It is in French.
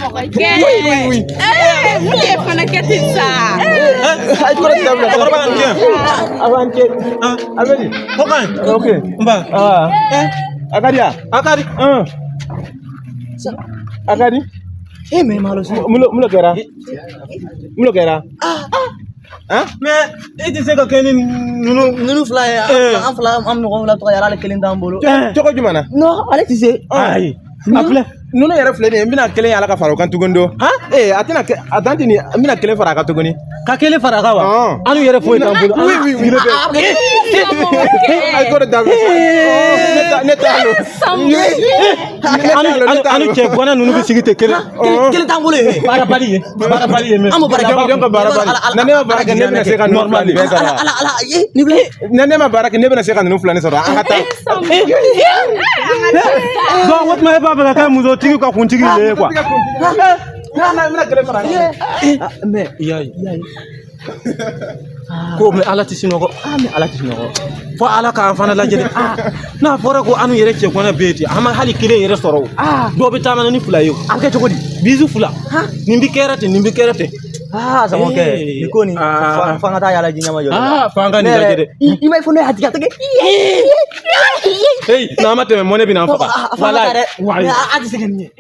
mɔgɔ kɛ. Mun de fana kɛ ten sa? Ayi kɔrɔ ti dabila. Kɔrɔba ka tiɲɛ. Awan cɛ. Albedi. O ka ɲi. Ok. Nba. A ka di yan? A ka di. A ka di? Mais malo si. Mun kɛra? Mun kɛra? Mais e tɛ se ka kɛ ni Nunu fila ye an fila an ɲɔgɔn fila tɔgɔ yɛrɛ ale kelen t'an bolo. Cogo jumɛn na? Non ale ti se. Ayi. A filɛ. Nunu yɛrɛ filɛ nin ye n bɛna kelen yala ka fara o kan tuguni don. A tɛna a dan tɛ nin n bɛna kelen fara a kan tuguni. ka kelen fara a kan wa? An yɛrɛ foyi t'an bolo. Oui. Ayi kɔrɔ dabila. Ne t'a lo. An cɛ bɔnna ninnu bɛ sigi ten kelen. Kelen t'an bolo ye. Baara bali ye mais. An ma baara kɛ. Jɔn ka baara bali. Na ne ma baara kɛ ne bɛna se ka ninnu fila nin bɛɛ sɔrɔ. Ala ye ni filɛ. Na ne ma baara kɛ ne bɛna se ka ninnu fila nin sɔrɔ. An ka taa. Donc o tuma e b'a fɛ ka kɛ musotigi ka kuntigi de ye quoi. Mais I y'a ye. Ko mais Ala tɛ sunɔgɔ. mais ala ti sunɔgɔ. Fo Ala k'an fana lajɛ dɛ. N'a fɔra ko an yɛrɛ cɛ kɔnɛ bɛ yen ten an ma hali kelen yɛrɛ sɔrɔ o. Dɔw bɛ taama ni fila ye o. A kɛ cogo di? Bisu fila. Nin bɛ kɛra ten nin bɛ kɛra ten. Sama kɛ. Ni ko ni fanga taa yala ji ɲama jɔ. F'an ka nin lajɛ dɛ. I ma fɔ ne y'a tigɛ tigɛ. Hey n'a ma tɛmɛ mɔnɛ bɛ n'an faga. Wala. A ti se ka nin ye.